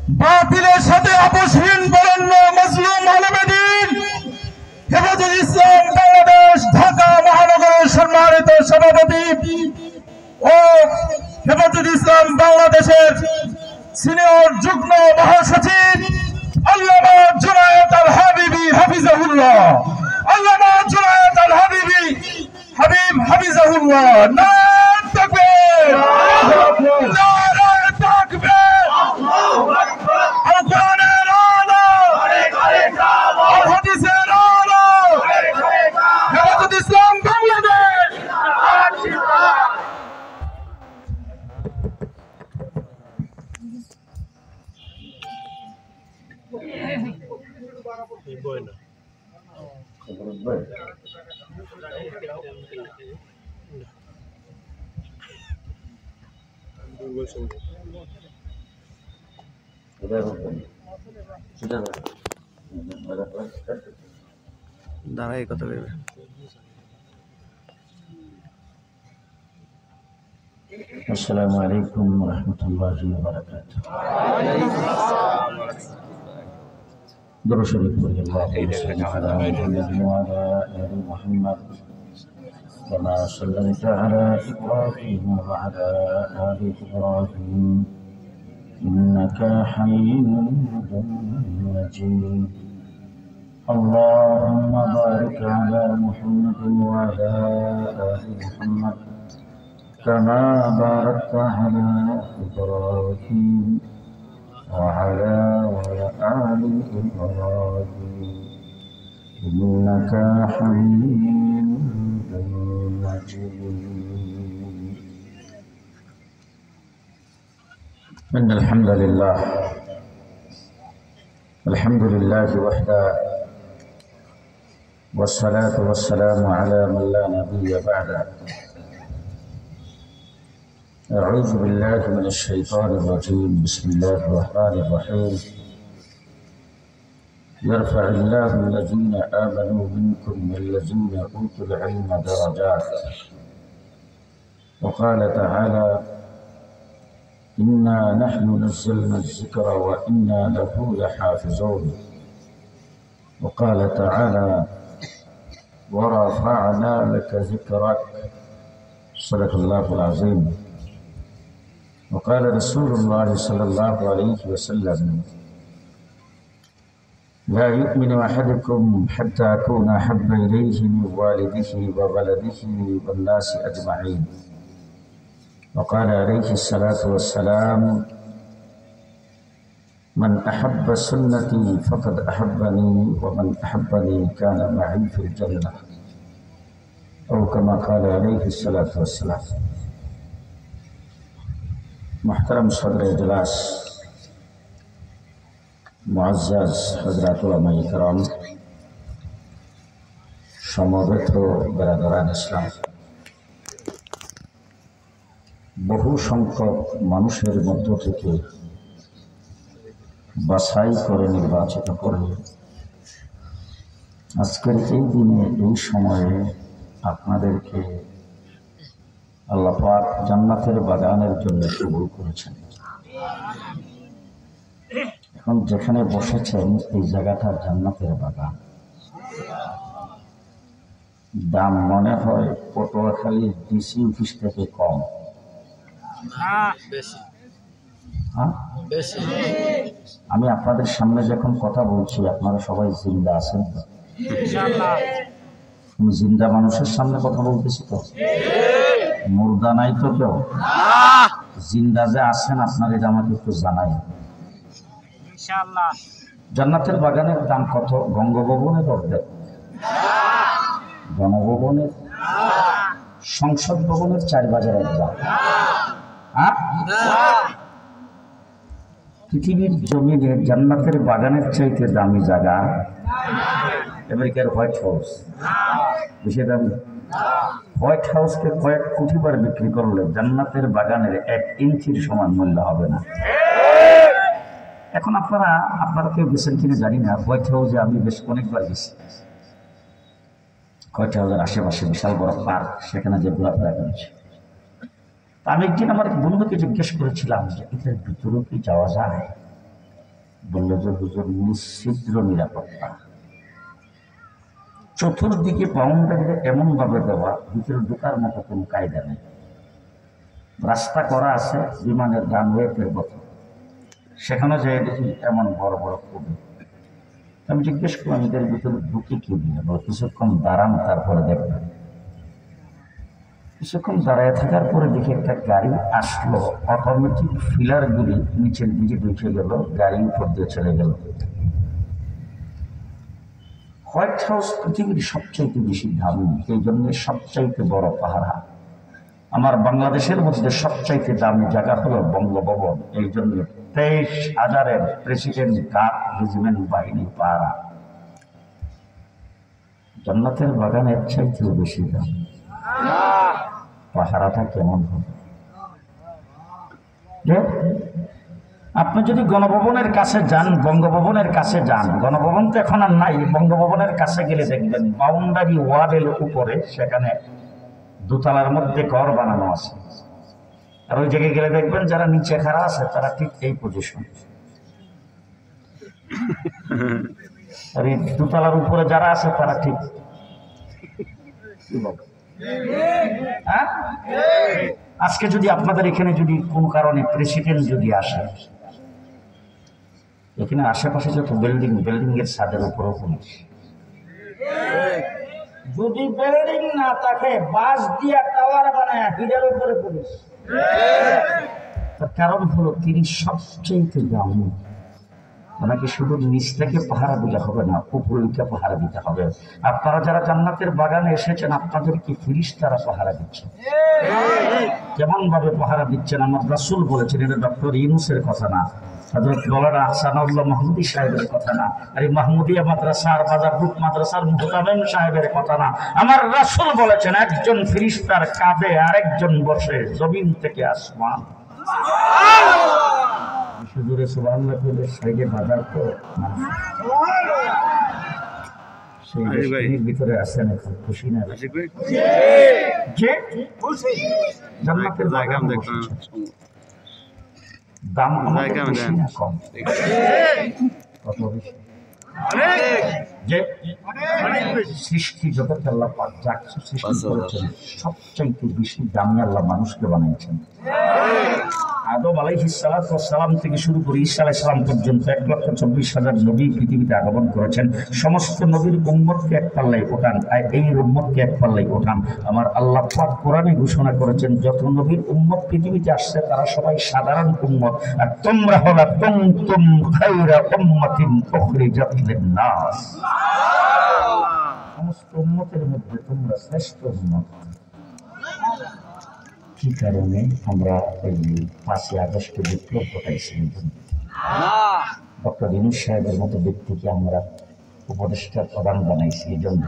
বাতিলের সাথে আপোষহীন বরেণ্য মজলুম আলেমেদিন হেফাজতুল ইসলাম বাংলাদেশ ঢাকা মহানগরের সম্মানিত সভাপতি ও হেফাজতুল ইসলাম বাংলাদেশের সিনিয়র যুগ্ম মহাসচিব আল্লামা জুনায়েদ আল হাবিবি হাফিজাহুল্লাহ, আল্লামা জুনায়েদ আল হাবিবি হাফিজাহুল্লাহ। নারায়ে তাকবীর, নারায়ে তাকবীর, আল্লাহু আকবার। আল কোরআনের আলো, আল হাদিসের আলো, হেফাজতুল ইসলাম বাংলাদেশ। দাঁড়াই কথা বলবে। আসসালামু আলাইকুম ওয়া রাহমাতুল্লাহি ওয়া বারাকাতুহু। দরুদ শরীফ পড়ি আল্লাহুম্মা সাল্লি আলা মুহাম্মাদিন ওয়া আলা আলি মুহাম্মাদ কামা সাল্লাইতা আলা ইব্রাহিম ওয়া আলা আলি ইব্রাহিম ইন্নাকা হামিদুম মাজিদ। اللهم بارك على محمد وعلى آل محمد كما باركت على إبراهيم وعلى آل إبراهيم إنك حميد مجيد. إن الحمد لله وحده والصلاة والسلام على من لا نبي بعده. أعوذ بالله من الشيطان الرجيم. بسم الله الرحمن الرحيم. يرفع الله الذين آمنوا منكم والذين أوتوا العلم درجات. وقال تعالى إنا نحن نزلنا الذكر وإنا له لحافظون. وقال تعالى ورفعنا لك ذكرك. صدق الله العظيم. وقال رسول الله صلى الله عليه وسلم لا يؤمن أحدكم حتى أكون أحب إليه من والده وولده والناس أجمعين. وقال عليه الصلاة والسلام من أحب سنتي فقد أحبني ومن أحبني كان معي في الجنة أو كما قال عليه الصلاة والسلام. محترم صدر اجلاس মুআজ্জাজ হযরত উলামায়ে কেরাম, সমবেত বেরাদরান ইসলাম, বহু সংখ্যক মানুষের মধ্য থেকে বাছাই করে নির্বাচিত করে আজকের এই দিনে এই সময়ে আপনাদেরকে আল্লাহ পাক জান্নাতের বাগানের জন্য কবুল করেছেন। এখন যেখানে বসেছেন এই জায়গাটা জান্নাতের বাগান। দাম মনে হয় পটুয়াখালী ডিসি অফিস থেকে কম। আমি আপনাদের সামনে যখন কথা বলছি আপনারা সবাই জিন্দা আছেন তো? আমি জিন্দা মানুষের সামনে কথা বলতেছি তো? মুর্দা নাই তো কেউ? জিন্দা যে আছেন আপনার এটা আমাকে একটু জানাই। জান্নাতের বাগানের দাম কত? বঙ্গভবনের অর্ধেক, গণভবনের, সংসদ ভবনের 4 বাজারের দাম। পৃথিবীর জমিনে জান্নাতের বাগানের চাইতে দামি জায়গা আমেরিকার হোয়াইট হাউস। বেশি দামি? হোয়াইট হাউসকে কয়েক কোটি বার বিক্রি করলে জান্নাতের বাগানের 1 ইঞ্চির সমান মূল্য হবে না। এখন আপনারা কেউ গেছেন কিনা জানি না। হোয়াইট হাউসে আমি বেশ অনেকবার গেছি। হোয়াইট হাউসের আশেপাশে বিশাল বড় পার্ক, সেখানে যে ঘোরাফেরা করেছি। আমি একদিন আমার এক বন্ধুকে জিজ্ঞেস করেছিলাম যে এটার ভিতরেও কি যাওয়া যায়? বলল যে হুজুর নিশ্চিদ্র নিরাপত্তা, চতুর্দিকে বাউন্ডারিটা এমন ভাবে দেওয়া ভিতরে ঢোকার মতো কোনো কায়দা নেই, রাস্তা করা আছে বিমানের রানওয়ের মতো, সেখানে যে দেখি এমন বড় বড় কবি। আমি জিজ্ঞেস করলাম এদের ভিতরে ঢুকে কি দিয়ে, কিছুক্ষণ দাঁড়ান তারপরে দেখবেন। কিছুক্ষণ দাঁড়ায় থাকার পরে দেখি একটা গাড়ি আসলো, অটোমেটিক ফিলারগুলি নিচের দিকে ঢুকে গেল, গাড়ি উপর দিয়ে চলে গেল। হোয়াইট হাউস পৃথিবীর সবচাইতে বেশি দামি, এই জন্য সবচাইতে বড় পাহারা। আমার বাংলাদেশের মধ্যে সবচাইতে দামি জায়গা হলো বঙ্গভবন, এই জন্য 23,000-এর প্রেসিডেন্ট গার্ড রেজিমেন্ট বাহিনী পাহারা। জান্নাতের বাগানের চাইতেও বেশি দাম, পাহারাটা কেমন হবে? আপনি যদি গণভবনের কাছে যান, বঙ্গভবনের কাছে যান, গণভবন তো এখন আর নাই, বঙ্গভবনের কাছে গেলে দেখবেন বাউন্ডারি ওয়ালের উপরে সেখানে দোতলার মধ্যে ঘর বানানো আছে। আর ওই জায়গায় গেলে দেখবেন যারা নিচে খাড়া আছে তারা ঠিক এই পজিশন, আর এই দোতলার উপরে যারা আছে তারা ঠিক হ্যাঁ। আজকে যদি আপনাদের এখানে যদি কোনো কারণে প্রেসিডেন্ট যদি আসে, এখানে আশেপাশে যত বিল্ডিং, বিল্ডিং এর ছাদের উপরও পুলিশ। যদি বিল্ডিং না থাকে বাঁশ দিয়া টাওয়ার বানায় হিডের উপরে পুলিশ। তার কারণ হলো তিনি সবচেয়ে দামি। ওনাকে শুধু নিচ থেকে পাহারা দিতে হবে না, উপরকে পাহারা দিতে হবে। আপনারা যারা জান্নাতের বাগানে এসেছেন আপনাদের কি ফেরেশতারা পাহারা দিচ্ছেন? কেমন ভাবে পাহারা দিচ্ছেন? আমার রাসূল বলেছেন, এটা ডক্টর ইউনূসের কথা না, হযরত মাওলানা আহসানুল্লাহ মাহমুদী সাহেবের কথা না, আর এই মাহমুদিয়া মাদ্রাসার বাজারপুর মাদ্রাসার মুহতামিম সাহেবের কথা না। আমার রাসূল বলেছেন একজন ফেরেশতার কাঁধে আরেকজন বসে জমিন থেকে আসমান। সুদূরে সুবহানাল্লাহ বলে সাইডে বাজার তো সেই ভিতরে আছেন, এখন খুশি না? যে জান্নাতের জায়গা দাম বেশি না কম? কত বেশি? যে সৃষ্টি জগতে আল্লাহ পাক যা কিছু সৃষ্টি করেছেন সবচাইতে বেশি দামি আল্লাহ মানুষকে বানিয়েছেন। আদম আলাইহিস সালাতু ওয়াস সালাম থেকে শুরু করে ঈসা আলাইহিস সালাম পর্যন্ত 1,24,000 নবী পৃথিবীতে আগমন করেছেন। সমস্ত নবীর উম্মতকে এক পাল্লায় ওঠান, আর এই উম্মতকে এক পাল্লায় ওঠান। আমার আল্লাহ পাক কোরআনে ঘোষণা করেছেন যত নবীর উম্মত পৃথিবীতে আসছে তারা সবাই সাধারণ উম্মত, আর তোমরা হলা কুনতুম খায়রা উম্মাতিন উখরিজাত লিন-নাস। সমস্ত উম্মতের মধ্যে তোমরা শ্রেষ্ঠ উম্মত। কি কারণে আমরা এই 5ই আগস্টে বিপ্লব ঘটাইছি? ডক্টর ইউনূস সাহেবের মতো ব্যক্তিকে আমরা উপদেষ্টা প্রধান বানাইছি এই জন্য।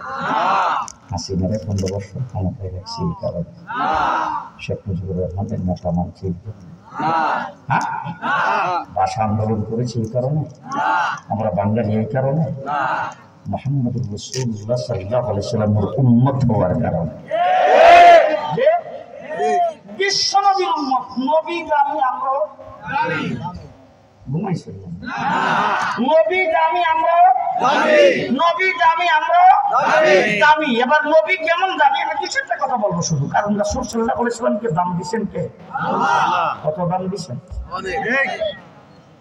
হাসিনারে 15 বছর ক্ষমতায় রাখছি এই কারণে। শেখ মুজিবুর রহমানের নেতা মানছি ভাষা আন্দোলন করেছি এই কারণে, আমরা বাঙালি এই কারণে, মুহাম্মদুর রাসূলুল্লাহ সাল্লাল্লাহু আলাইহি ওয়াসাল্লামের উম্মত হওয়ার কারণে। বিশ্ব নবীর উম্মত, নবী দামি আমরা ঘুমাইছিলাম, নবী দামি আমরা নবী দামি আমরা দামি। এবার নবী কেমন দামি আমি কিছু একটা কথা বলবো শুধু, কারণ রাসূল সাল্লাল্লাহু আলাইহি ওয়াসাল্লামকে দাম দিয়েছেন কে? কত দাম দিয়েছেন?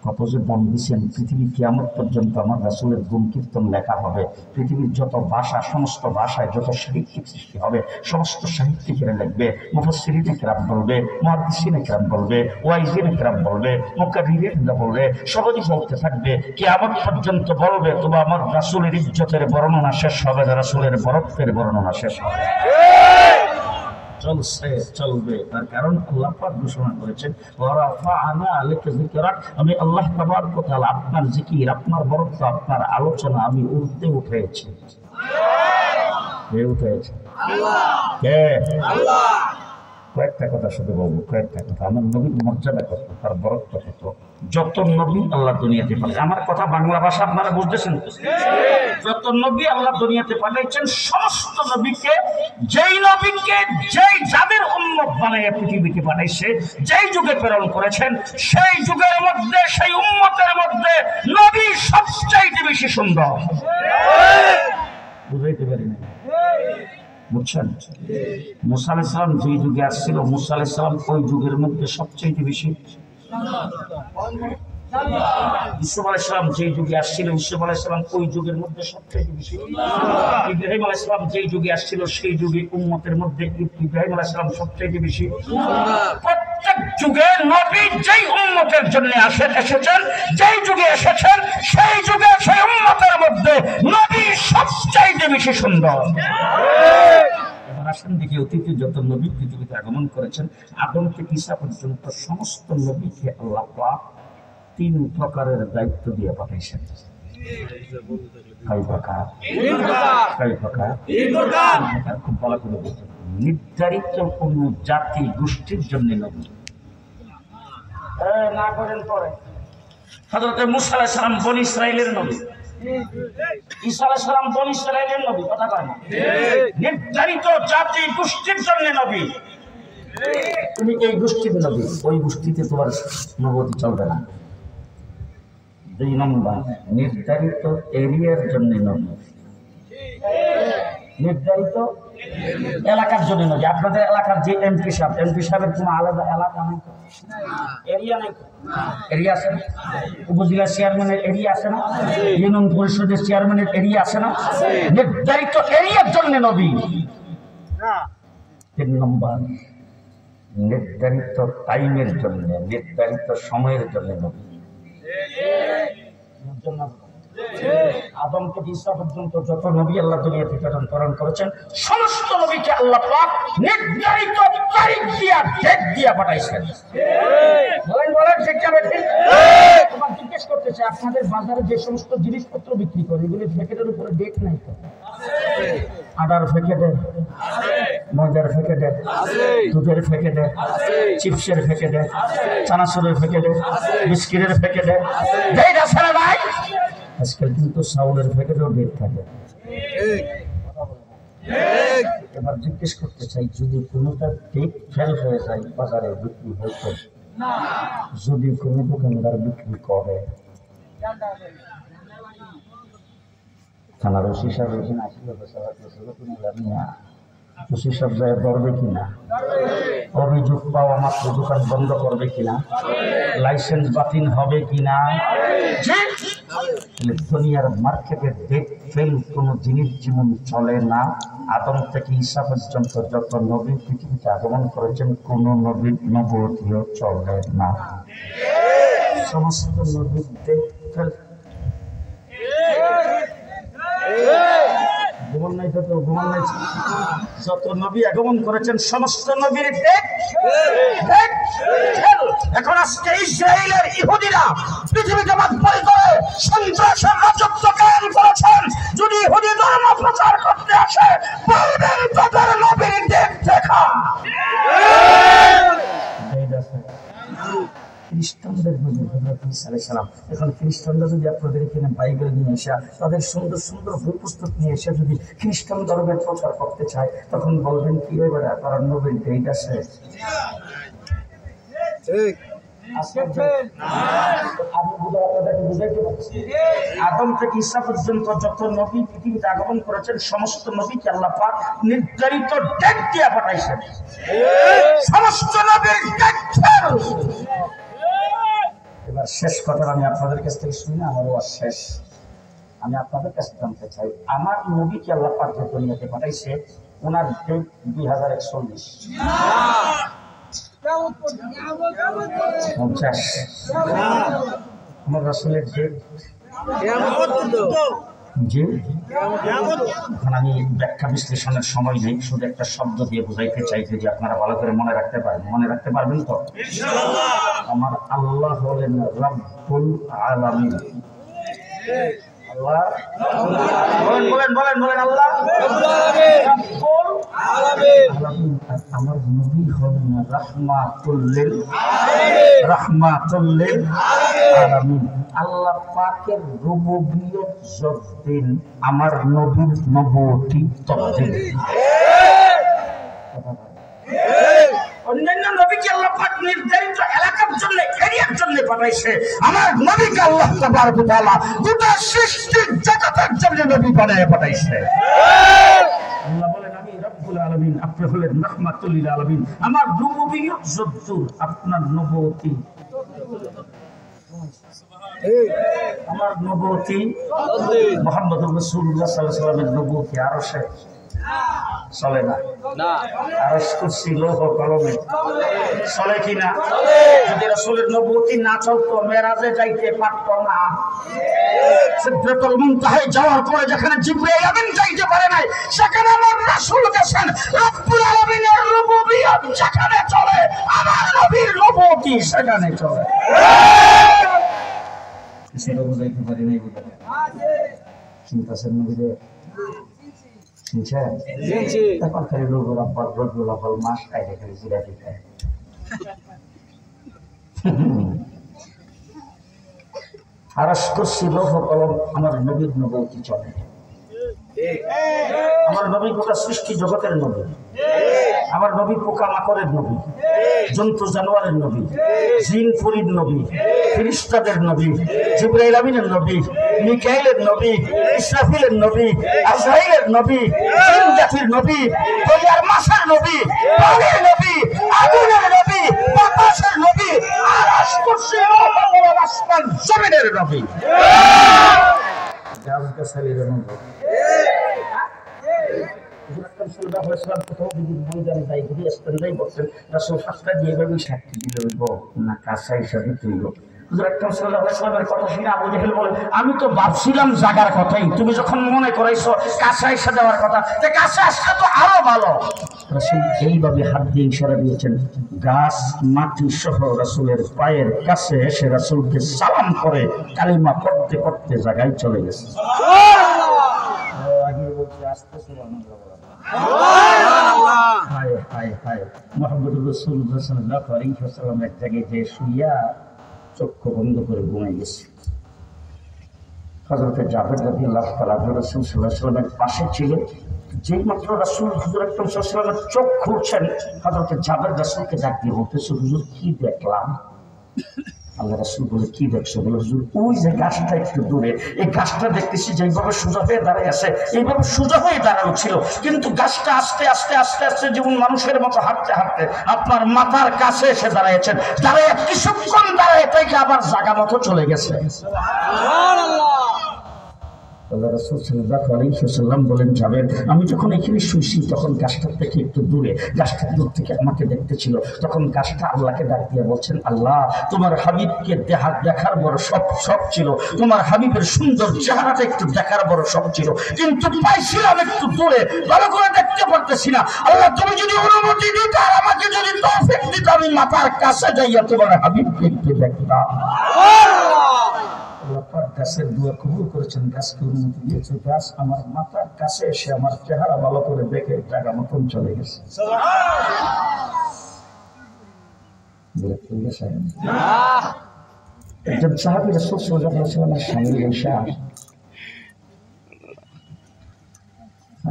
কত যে দাম দিচ্ছেন। পৃথিবী কিয়ামত পর্যন্ত আমার রাসূলের গুণ কীর্তন লেখা হবে। পৃথিবীর যত ভাষা, সমস্ত ভাষায় যত সাহিত্যিক সৃষ্টি হবে সমস্ত সাহিত্যিকেরা লিখবে, মুফাসসিরিনে কেরাম বলবে, মুহাদ্দিসিনে কেরাম বলবে, ওয়াইজিনে কেরাম বলবে, মুকাররিরিনরা বলবে, সবাই বলতে থাকবে। কিয়ামত পর্যন্ত বলবে তবে আমার রাসূলের ইজ্জতের বর্ণনা শেষ হবে না, রাসূলের বরত্বের বর্ণনা শেষ হবে। চলছে চলবে, তার কারণ আল্লাহ পাক ঘোষণা করেছেন ওয়া রাফা'না আলাইকা যিকরাক, আমি আল্লাহ তাবারক ওয়া তাআলা আপনার জিকির, আপনার বরত্ব, আপনার আলোচনা আমি উঠতে উঠেছি। কে উঠেছে? কে? আল্লাহ। কয়েকটা কথা শুধু বলবো, কয়েকটা কথা। আমার নবীর মর্যাদা কত, তার বরত্ব কত। যত নবী আল্লাহ দুনিয়াতে পাঠায়, আমার কথা বাংলা ভাষা আপনারা বুঝতেছেন? যত নবী আল্লাহ দুনিয়াতে পাঠাইছেন সমস্ত নবীকে, যেই নবীকে যেই যাদের উম্মত বানাইয়া পৃথিবীতে পাঠাইছে, যেই যুগে প্রেরণ করেছেন সেই যুগের মধ্যে সেই উম্মতের মধ্যে নবী বেশি সুন্দর। বুঝাইতে পারি না, বুঝছেন? মুসা আলাইহিস সালাম যে যুগে আসছিল, মুসা আলাইহিস সালাম ওই যুগের মধ্যে সবচেয়ে বেশি। ইউসুফ আলাইহিস সালাম যে যুগে আসছিল, ইউসুফ আলাইহিস সালাম ওই যুগের মধ্যে সবচেয়ে বেশি। ইব্রাহিম আলাইহিস সালাম যে যুগে আসছিল, সেই যুগে উম্মতের মধ্যে ইব্রাহিম আলাইহিস সালাম সবচেয়ে বেশি। প্রত্যেক যুগে নবী যেই উম্মতের জন্য এসেছেন, যেই যুগে এসেছেন, সেই যুগে সেই উম্মতের মধ্যে নবী সবচেয়ে বেশি সুন্দর। আসেন দেখি অতীতে যত নবী পৃথিবীতে আগমন করেছেন, আদম থেকে ঈসা পর্যন্ত সমস্ত নবীকে আল্লাহ পাক 3 প্রকারের দায়িত্ব দিয়ে পাঠাইছেন। খুব ভালো করে বলছেন, নির্ধারিত কোন জাতি গোষ্ঠীর জন্য নবী না করেন পরে। হযরত মূসা আলাইহিস সালাম বনী ইসরাইলের নবী, ঈসা আলাইহিস সালাম বনী ইসরাইলের নবী, কথা কয় না? নির্ধারিত জাতি গোষ্ঠীর জন্য নবী। তুমি এই গোষ্ঠীর নবী, ওই গোষ্ঠীতে তোমার নবুয়ত চলবে না। 2 নম্বর, নির্ধারিত এরিয়ার জন্য নবী, নির্ধারিত এলাকার জন্য নবী। আপনাদের এলাকার যে এমপি সাহেবের কোনো আলাদা এলাকা নেই, এরিয়া নেই? এরিয়া আছে না? উপজেলা চেয়ারম্যানের এরিয়া আছে না? ইউনিয়ন পরিষদের চেয়ারম্যানের এরিয়া আছে না? নির্ধারিত এরিয়ার জন্য নবী। 3 নম্বর, নির্ধারিত টাইমের জন্য, নির্ধারিত সময়ের জন্য নবী। আদম থেকে ঈসা পর্যন্ত যত নবী আল্লাহ দুনিয়াতে প্রেরণ করেছেন, সমস্ত নবীকে আল্লাহ পাক নির্ধারিত তারিখ দিয়া, ডেট দিয়া পাঠাইছেন। বলেন ঠিক না ঠিক? তোমার জিজ্ঞেস করতেছে, আপনাদের বাজারে যে সমস্ত জিনিসপত্র বিক্রি করে, এগুলি প্যাকেটের উপরে ডেট নাই তো? আদার প্যাকেটে, ময়দার প্যাকেটে, দুধের প্যাকেটে, চিপসের প্যাকেটে, চানাচুরের প্যাকেটে, বিস্কিটের প্যাকেটে ডেট আছে না ভাই? আজকাল কিন্তু চাউলের প্যাকেটেও ডেট থাকে। এবার জিজ্ঞেস করতে চাই, যদি কোনোটা ডেট ফেল হয়ে যায়, বাজারে বিক্রি হইতো, যদি কোনো দোকানদার বিক্রি করে, থানার ওসি সাহেব এখানে আসলে ওসি সাহেব যায় ধরবে কিনা? অভিযোগ পাওয়া মাত্র দোকান বন্ধ করবে কিনা? লাইসেন্স বাতিল হবে কিনা? দুনিয়ার মার্কেটে ডেট ফেল কোনো জিনিস যেমন চলে না। আদম থেকে ঈসা পর্যন্ত যত নবী পৃথিবীতে আগমন করেছেন, কোন নবীর নবুয়তিও চলে না। সমস্ত নবীর ডেট ফেল। যত নবী আগমন করেছেন, সমস্ত নবীর ডেট। এখন আজকে ইসরায়েলের ইহুদিরা পৃথিবীকে মাতবাড়ি করে সন্ত্রাসের রাজত্ব কায়েম করেছেন। যদি ইহুদি ধর্ম প্রচার করতে আসে, বলবেন তাদের নবীর ডেট দেখা। খ্রিস্টানদের এখন খ্রিস্টানরা যদি আপনাদের এখানে বাইবেল নিয়ে এসে, তাদের সুন্দর সুন্দর বই পুস্তক নিয়ে এসে যদি খ্রিস্টান ধর্মের প্রচার করতে চায়, তখন বলবেন কি এবারে তারা নবীর ডেট আছে। আদম থেকে ঈসা পর্যন্ত যত নবী পৃথিবীতে আগমন করেছেন, সমস্ত নবীকে আল্লাহ পাক নির্ধারিত ডেট দিয়ে পাঠাইছেন। সমস্ত নবীর ডেট। এবার শেষ কথা আমি আপনাদের কাছ থেকে শুনি, আমার ওয়াজ শেষ। আমি আপনাদের কাছে জানতে চাই, আমার নবীকে আল্লাহ পাক যে দুনিয়াতে পাঠাইছে, ওনার ডেট 2041। আমার রাসূলের ডেট জি। এখন আমি ব্যাখ্যা বিশ্লেষণের সময় নেই, শুধু একটা শব্দ দিয়ে বুঝাইতে চাই, যদি আপনারা ভালো করে মনে রাখতে পারবেন তো? আমার আল্লাহ হলেন রব্বুল আলামিন। আল্লাহ বলেন আল্লাহ রব্বুল আলামিন। আমার নবী হলেন রাহমাতুল লিল আলামিন। আল্লাহ পাকের রুবুবিয়ত যতদিন, আমার নবীর নবুয়তি ততদিন। অন্যান্য নবীকে আল্লাহ পাক নির্ধারিত এলাকার জন্য এরিয়ার জন্য পাঠাইছে, আমার নবীকে আল্লাহ তাবারক ওয়া তাআলা গোটা সৃষ্টির জগতের জন্য নবী বানায় পাঠাইছে। আল্লাহ বলেন আমি রব্বুল আলামিন, আপনি হলেন রাহমাতুল লিল আলামিন। আমার নবুয়ত যদ্দূর, আপনার নবুয়তি, আমার নবুয়তি মুহাম্মদুর রাসূলুল্লাহ সাল্লাল্লাহু আলাইহি ওয়াসাল্লামের নবুয়তি আরশে চলে না, আরশ কুরসি লৌহ কলমে চলে কিনা? যদি রাসূলের নবুয়তি না চলতো মেরাজে যাইতে পারতো না। সিদরাতুল মুনতাহায় যাওয়ার পরে যেখানে জিবরাইল আমিন যাইতে পারে নাই, সেখানে আমার রাসূল গেছেন। রব্বুল আলামিনের রুবুবিয়ত যেখানে চলে, আমার নবীর নবুয়তি সেখানে চলে। সেটা বুঝাইতে পারি নাই, বুঝাতে চিন্তাছেন নবীরে তখন খালি লোকগুলা রোগগুলা ফল মাস খাই খালি জিরাপি খায়। আরশ কুরসি লৌহ কলম আমার নবীর নবুয়তি চলে। আমার নবী গোটা সৃষ্টি জগতের নবী, আমার নবী পোকা মাকড়ের নবী, জন্তু জানোয়ারের নবী, জিন ফরিদ নবী, ফেরেশতাদের নবী, জিবরাইল আমিনের নবী, মিকাইলের নবী, ইসরাফিলের নবী, আজরাইলের নবী, জিন জাতির নবী, দরিয়ার মাছের নবী, পানির নবী, আগুনের নবী, বাতাসের নবী, আরশ কুরসি লৌহ কলম আসমান জমিনের নবী। গাছ-গাছালির নবী। আমি তো ভাবছিলাম জাগার কথাই, তুমি যখন মনে করাইছো কাছে এসে দেওয়ার কথা, কাছে আসলে তো আরো ভালো। রাসূল এইভাবে হাত দিয়ে ইশারা দিয়েছেন, গাছ মাটি সহ রাসূলের পায়ের কাছে এসে রাসূলকে সালাম করে কালিমা পড়তে পড়তে জায়গায় চলে গেছে। এক জায়গায় যে শুইয়া চক্ষু বন্ধ করে ঘুমাই গেছে। হযরতে জাবের রাদিয়াল্লাহু তাআলা রাসূল সাল্লাল্লাহু আলাইহি ওয়াসাল্লামের পাশে ছিলেন। যেই মাত্র রাসূল হুজুর আকরাম সাল্লাল্লাহু আলাইহি ওয়াসাল্লামের চোখ খুলছেন, হযরতে জাবের রাসূলকে ডাক দিয়ে বলতেছে, হুজুর কি দেখলাম? আল্লাহ রাসূল বলে, কি দেখছো? বলে, হুজুর ওই যে গাছটা একটু দূরে, এই গাছটা দেখতেছি যেভাবে সোজা হয়ে দাঁড়ায় আছে, এইভাবে সোজা হয়ে দাঁড়ানো ছিল, কিন্তু গাছটা আস্তে আস্তে আস্তে আস্তে যেমন মানুষের মতো হাঁটতে হাঁটতে আপনার মাথার কাছে এসে দাঁড়াইছেন। দাঁড়ায় কিছুক্ষণ দাঁড়ায় থেকে আবার জায়গা মতো চলে গেছে। আল্লাহ রাসূল সাল্লাল্লাহু আলাইহি ওয়াসাল্লাম বলেন, যাবেন আমি যখন এখানে শুইছি তখন গাছটার থেকে একটু দূরে, গাছটার দূর থেকে আমাকে দেখতেছিল, তখন গাছটা আল্লাহকে ডাক দিয়ে বলছেন, আল্লাহ তোমার হাবিবকে দেখার বড় শখ ছিল, তোমার হাবিবের সুন্দর চেহারাটা একটু দেখার বড় শখ ছিল, কিন্তু পাইছিলাম একটু দূরে, ভালো করে দেখতে পারতেছি না। আল্লাহ তুমি যদি অনুমতি দিতে আর আমাকে যদি তৌফিক দিতে, আমি মাথার কাছে যাইয়া তোমার হাবিবকে একটু দেখতাম। গাছের দোয়া কবুল করেছেন, গাছকে অনুমতি দিয়েছে, গাছ আমার মাথার কাছে এসে আমার চেহারা ভালো করে দেখে জায়গা মতন চলে গেছে। একজন সাহাবী রাসূল সাল্লাল্লাহু আলাইহি ওয়াসাল্লামের সামনে বসে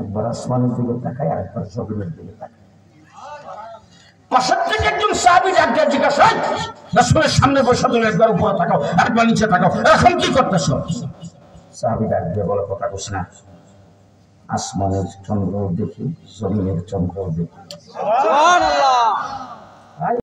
একবার আসমানের দিকে তাকায়, আরেকবার জমিনের দিকে তাকায়। পাশের থেকে একজন সাহাবী ডাক দিয়ে জিজ্ঞাসা, রাসূলের সামনে বসে তুমি একবার উপরে তাকাও, আরেকবার নিচে তাকাও, এখন কি করতেছ? সাহাবী ডাক দিয়ে বলে, কথা কইছ না, আসমানের চন্দ্র দেখি, জমিনের চন্দ্র দেখি। সুবহানাল্লাহ।